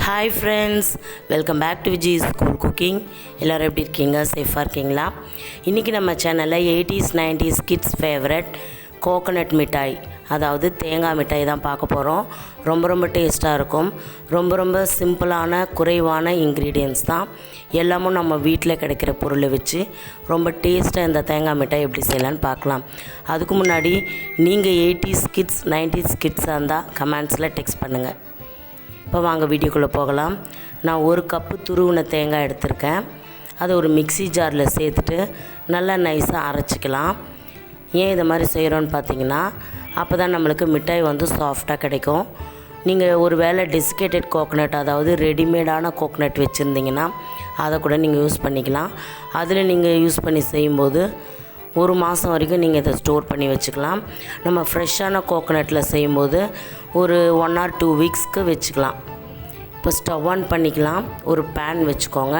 Hi friends, welcome back to Vijis School Cooking. எல்லாரும் எப்படி இருக்கீங்க? சேஃபாக இருக்கீங்களா? இன்றைக்கி நம்ம சேனலில் 80s 90s kids favourite coconut மிட்டாய், அதாவது தேங்காய் மிட்டாய் தான் பார்க்க போகிறோம். ரொம்ப டேஸ்ட்டாக இருக்கும். ரொம்ப சிம்பிளான குறைவான இன்க்ரீடியன்ட்ஸ் தான். எல்லாமும் நம்ம வீட்டில் கிடைக்கிற பொருளை வச்சு ரொம்ப டேஸ்ட்டாக இந்த தேங்காய் மிட்டாய் எப்படி செய்யலான்னு பார்க்கலாம். அதுக்கு முன்னாடி நீங்கள் 80s கிட்ஸ் 90s கிட்ஸாக இருந்தால் கமெண்ட்ஸில் டெக்ஸ்ட் பண்ணுங்கள். இப்போ வாங்க வீடியோக்குள்ளே போகலாம். நான் 1 கப்பு துருவின தேங்காய் எடுத்திருக்கேன். அதை ஒரு மிக்ஸி ஜாரில் சேர்த்துட்டு நல்லா நைஸாக அரைச்சிக்கலாம். ஏன் இதை மாதிரி செய்கிறோன்னு பார்த்தீங்கன்னா, அப்போ தான் நம்மளுக்கு மிட்டாய் வந்து சாஃப்டாக கிடைக்கும். நீங்கள் ஒரு வேளை டெசிகேட்டட் கோகோனட், அதாவது ரெடிமேடான கோகோனட் வச்சுருந்தீங்கன்னா அதை கூட நீங்கள் யூஸ் பண்ணிக்கலாம். அதில் நீங்கள் யூஸ் பண்ணி செய்யும்போது 1 மாதம் வரைக்கும் நீங்கள் இதை ஸ்டோர் பண்ணி வச்சுக்கலாம். நம்ம ஃப்ரெஷ்ஷான கோகோனட்டில் செய்யும்போது ஒரு 1 or 2 வீக்ஸ்க்கு வச்சுக்கலாம். இப்போ ஸ்டவ் ஆன் பண்ணிக்கலாம். ஒரு பேன் வச்சுக்கோங்க.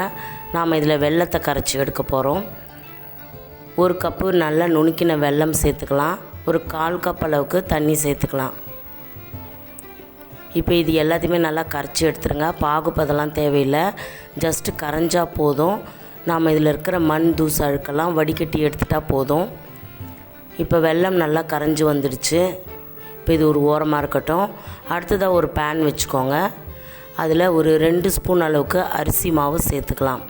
நாம் இதில் வெல்லத்தை கரைச்சி எடுக்க போகிறோம். 1 கப்பு நல்லா நுணுக்கின வெல்லம் சேர்த்துக்கலாம். ஒரு 1/4 கப் அளவுக்கு தண்ணி சேர்த்துக்கலாம். இப்போ இது எல்லாத்தையுமே நல்லா கரைச்சி எடுத்துருங்க. பாகுப்பதெல்லாம் தேவையில்லை, ஜஸ்ட்டு கரைஞ்சா போதும். நாம் இதில் இருக்கிற மண் தூசு அழுக்கெல்லாம் வடிகட்டி எடுத்துட்டால் போதும். இப்போ வெல்லம் நல்லா கரைஞ்சி வந்துடுச்சு. இப்போ இது ஒரு ஓரமாக இருக்கட்டும். அடுத்ததாக ஒரு பேன் வச்சுக்கோங்க. அதில் ஒரு 2 ஸ்பூன் அளவுக்கு அரிசி மாவு சேர்த்துக்கலாம்.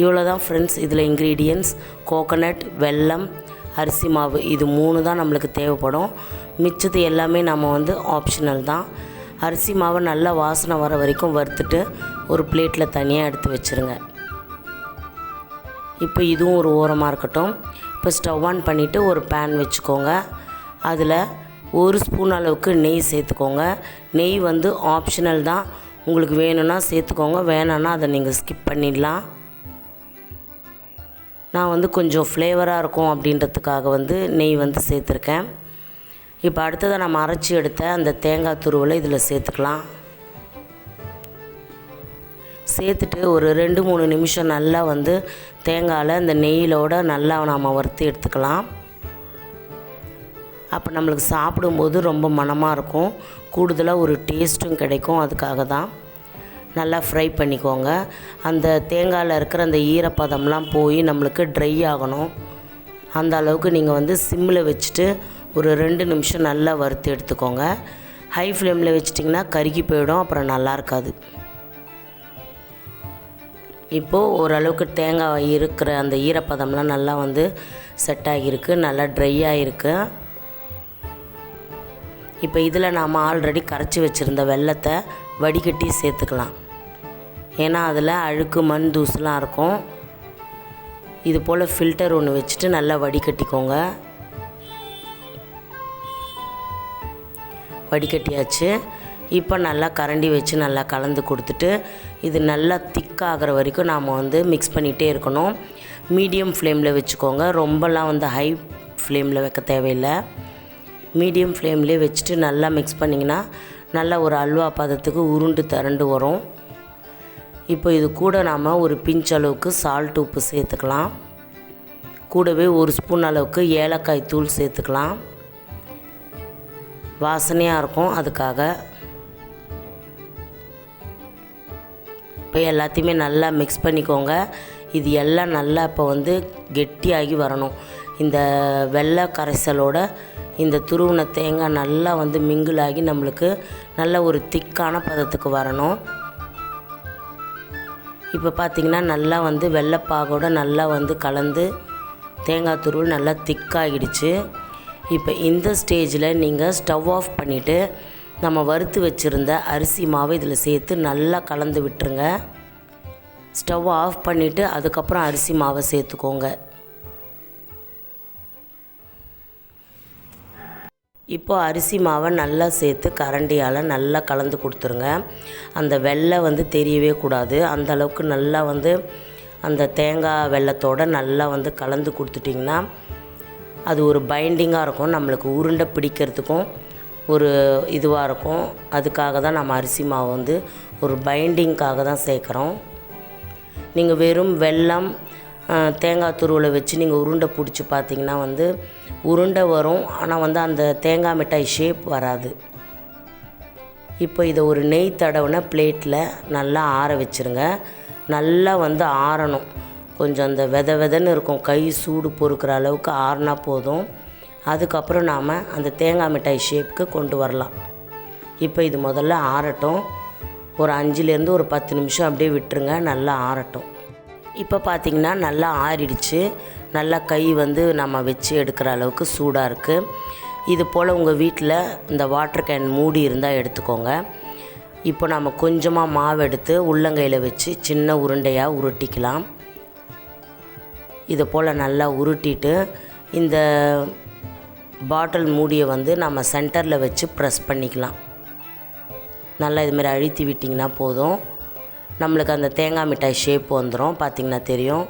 இவ்வளோ தான் ஃப்ரெண்ட்ஸ் இதில் இன்க்ரீடியன்ட்ஸ். கோகோனட், வெல்லம், அரிசி மாவு, இது 3 தான் நம்மளுக்கு தேவைப்படும். மிச்சது எல்லாமே நம்ம வந்து ஆப்ஷனல் தான். அரிசி மாவை நல்லா வாசனை வர வரைக்கும் வறுத்துட்டு ஒரு பிளேட்டில் தனியாக எடுத்து வச்சுருங்க. இப்போ இதுவும் ஒரு ஓரமாக இருக்கட்டும். இப்போ ஸ்டவ் ஆன் பண்ணிவிட்டு ஒரு பேன் வச்சுக்கோங்க. அதில் 1 ஸ்பூன் அளவுக்கு நெய் சேர்த்துக்கோங்க. நெய் வந்து ஆப்ஷனல் தான். உங்களுக்கு வேணும்னா சேர்த்துக்கோங்க, வேணான்னா அதை நீங்கள் ஸ்கிப் பண்ணிடலாம். நான் வந்து கொஞ்சம் ஃப்ளேவராக இருக்கும் அப்படின்றதுக்காக வந்து நெய் வந்து சேர்த்துருக்கேன். இப்போ அடுத்ததாக நம்ம அரைச்சி எடுத்த அந்த தேங்காய் துருவலை இதில் சேர்த்துக்கலாம். சேர்த்துட்டு ஒரு 2-3 நிமிஷம் நல்லா வந்து தேங்காயில் இந்த நெய்யிலோடு நல்லா நாம் வறுத்து எடுத்துக்கலாம். அப்போ நம்மளுக்கு சாப்பிடும்போது ரொம்ப மணமாக இருக்கும், கூடுதலாக ஒரு டேஸ்ட்டும் கிடைக்கும். அதுக்காக தான் நல்லா ஃப்ரை பண்ணிக்கோங்க. அந்த தேங்காயில் இருக்கிற அந்த ஈரப்பதம்லாம் போய் நம்மளுக்கு ட்ரை ஆகணும். அந்த அளவுக்கு நீங்கள் வந்து சிம்மில் வச்சுட்டு ஒரு 2 நிமிஷம் நல்லா வறுத்து எடுத்துக்கோங்க. ஹை ஃப்ளேமில் வச்சிட்டிங்கன்னா கருகி போயிடும், அப்புறம் நல்லா இருக்காது. இப்போது ஓரளவுக்கு தேங்காய் இருக்கிற அந்த ஈரப்பதம்லாம் நல்லா வந்து செட் ஆகியிருக்கு, நல்லா ட்ரை ஆகிருக்கு. இப்போ இதில் நாம் ஆல்ரெடி கரைச்சி வச்சுருந்த வெல்லத்தை வடிகட்டி சேர்த்துக்கலாம். ஏன்னா அதில் அழுக்கு மண் தூசுலாம் இருக்கும். இது போல் ஃபில்டர் ஒன்று வச்சுட்டு நல்லா வடிகட்டிக்கோங்க. வடிகட்டியாச்சு. இப்போ நல்லா கரண்டி வச்சு நல்லா கலந்து கொடுத்துட்டு இது நல்லா திக்காகிற வரைக்கும் நாம் வந்து மிக்ஸ் பண்ணிகிட்டே இருக்கணும். மீடியம் ஃப்ளேமில் வச்சுக்கோங்க. ரொம்பலாம் வந்து ஹை ஃப்ளேமில் வைக்க தேவையில்லை. மீடியம் ஃப்ளேம்லேயே வச்சுட்டு நல்லா மிக்ஸ் பண்ணிங்கன்னா நல்லா ஒரு அல்வா பதத்துக்கு உருண்டு திரண்டு வரும். இப்போ இது கூட நாம் ஒரு பிஞ்ச் அளவுக்கு சால்ட், உப்பு சேர்த்துக்கலாம். கூடவே 1 ஸ்பூன் அளவுக்கு ஏலக்காய் தூள் சேர்த்துக்கலாம். வாசனையாக இருக்கும், அதுக்காக. இப்போ எல்லாத்தையுமே நல்லா மிக்ஸ் பண்ணிக்கோங்க. இது எல்லாம் நல்லா இப்போ வந்து கெட்டியாகி வரணும். இந்த வெள்ளை கரைசலோட இந்த துருவின தேங்காய் நல்லா வந்து மிங்கிளாகி நம்மளுக்கு நல்ல ஒரு திக்கான பதத்துக்கு வரணும். இப்போ பார்த்திங்கன்னா நல்லா வந்து வெள்ளைப்பாகோடு நல்லா வந்து கலந்து தேங்காய் துருவல் நல்லா திக்காகிடுச்சு. இப்போ இந்த ஸ்டேஜில் நீங்கள் ஸ்டவ் ஆஃப் பண்ணிவிட்டு நம்ம வறுத்து வச்சுருந்த அரிசி மாவை இதில் சேர்த்து நல்லா கலந்து விட்டுருங்க. ஸ்டவ் ஆஃப் பண்ணிவிட்டு அதுக்கப்புறம் அரிசி மாவை சேர்த்துக்கோங்க. இப்போது அரிசி மாவை நல்லா சேர்த்து கரண்டியால் நல்லா கலந்து கொடுத்துருங்க. அந்த வெள்ளை வந்து தெரியவே கூடாது. அந்த அளவுக்கு நல்லா வந்து அந்த தேங்காய் வெல்லத்தோடு நல்லா வந்து கலந்து கொடுத்துட்டிங்கன்னா அது ஒரு பைண்டிங்காக இருக்கும். நம்மளுக்கு உருண்டை பிடிக்கிறதுக்கும் ஒரு இதுவாக இருக்கும். அதுக்காக தான் நம்ம அரிசி மாவு வந்து ஒரு பைண்டிங்காக தான் சேர்க்குறோம். நீங்கள் வெறும் வெல்லம், தேங்காய் துருவலை வச்சு நீங்கள் உருண்டை பிடிச்சி பார்த்திங்கன்னா வந்து உருண்டை வரும், ஆனால் வந்து அந்த தேங்காய் மிட்டாய் ஷேப் வராது. இப்போ இதை ஒரு நெய் தடவின பிளேட்டில் நல்லா ஆற வச்சுருங்க. நல்லா ஆறணும். கொஞ்சம் அந்த வெதன்னு இருக்கும், கை சூடு பொறுக்கிற அளவுக்கு ஆறினா போதும். அதுக்கப்புறம் நாம் அந்த தேங்காய் மிட்டாய் ஷேப்புக்கு கொண்டு வரலாம். இப்போ இது முதல்ல ஆறட்டும். ஒரு 5லேருந்து ஒரு 10 நிமிஷம் அப்படியே விட்டுருங்க, நல்லா ஆறட்டும். இப்போ பார்த்திங்கன்னா நல்லா ஆறிடுச்சு. நல்லா கை நம்ம வச்சு எடுக்கிற அளவுக்கு சூடாக இருக்குது. இது போல் உங்கள் வீட்டில் இந்த வாட்டர் கேன் மூடி இருந்தால் எடுத்துக்கோங்க. இப்போ நம்ம கொஞ்சமாக மாவு எடுத்து உள்ளங்கையில் வச்சு சின்ன உருண்டையாக உருட்டிக்கலாம். இதை போல் நல்லா உருட்டிட்டு இந்த பாட்டில் மூடியை நம்ம சென்டரில் வச்சு ப்ரெஸ் பண்ணிக்கலாம். நல்லா இதுமாதிரி அழுத்தி விட்டிங்கன்னா போதும். நம்மளுக்கு அந்த தேங்காய் மிட்டாய் ஷேப் வந்துடும். பார்த்திங்கன்னா தெரியும்,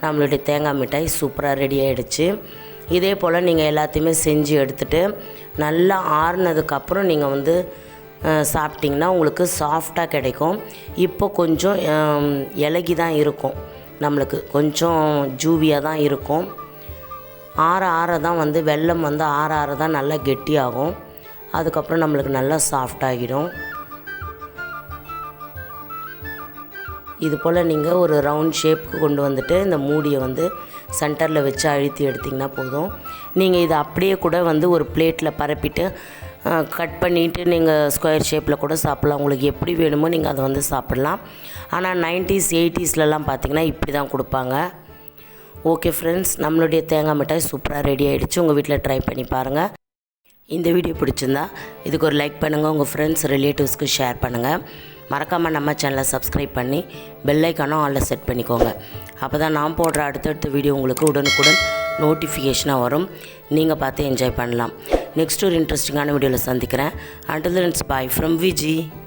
நம்மளுடைய தேங்காய் மிட்டாய் சூப்பராக ரெடி ஆகிடுச்சு. இதே போல் நீங்கள் எல்லாத்தையுமே செஞ்சு எடுத்துகிட்டு நல்லா ஆறுனதுக்கப்புறம் நீங்கள் சாப்பிட்டிங்கன்னா உங்களுக்கு சாஃப்டாக கிடைக்கும். இப்போ கொஞ்சம் இலகி தான் இருக்கும், நம்மளுக்கு கொஞ்சம் ஜூவியாக தான் இருக்கும். ஆற தான் வெல்லம் ஆற தான் நல்லா கெட்டியாகும். அதுக்கப்புறம் நம்மளுக்கு நல்லா சாஃப்டாகிடும். இது போல் நீங்கள் ஒரு ரவுண்ட் ஷேப்புக்கு கொண்டு வந்துட்டு இந்த மூடியை சென்டரில் வச்சு அழுத்தி எடுத்திங்கன்னா போதும். நீங்கள் இதை அப்படியே கூட ஒரு பிளேட்டில் பரப்பிட்டு கட் பண்ணிவிட்டு நீங்கள் ஸ்கொயர் ஷேப்பில் கூட சாப்பிட்லாம். உங்களுக்கு எப்படி வேணுமோ நீங்கள் அதை சாப்பிட்லாம். ஆனால் 90s 80ஸ்லலாம் பார்த்திங்கன்னா இப்படி தான் கொடுப்பாங்க. ஓகே ஃப்ரெண்ட்ஸ், நம்மளுடைய தேங்காய் மிட்டாய் சூப்பராக ரெடி ஆகிடுச்சு. உங்கள் வீட்டில் ட்ரை பண்ணி பாருங்கள். இந்த வீடியோ பிடிச்சிருந்தா இதுக்கு ஒரு லைக் பண்ணுங்கள், உங்கள் ஃப்ரெண்ட்ஸ் ரிலேட்டிவ்ஸ்க்கு ஷேர் பண்ணுங்கள். மறக்காமல் நம்ம சேனலை சப்ஸ்கிரைப் பண்ணி பெல் ஐக்கானும் ஆலில் செட் பண்ணிக்கோங்க. அப்போ தான் நான் போடுற அடுத்தடுத்த வீடியோ உங்களுக்கு உடனுக்குடன் நோட்டிஃபிகேஷனாக வரும். நீங்கள் பார்த்து என்ஜாய் பண்ணலாம். நெக்ஸ்ட் ஒரு இன்ட்ரெஸ்டிங்கான வீடியோவில் சந்திக்கிறேன். Until then, it's bye from Vijis.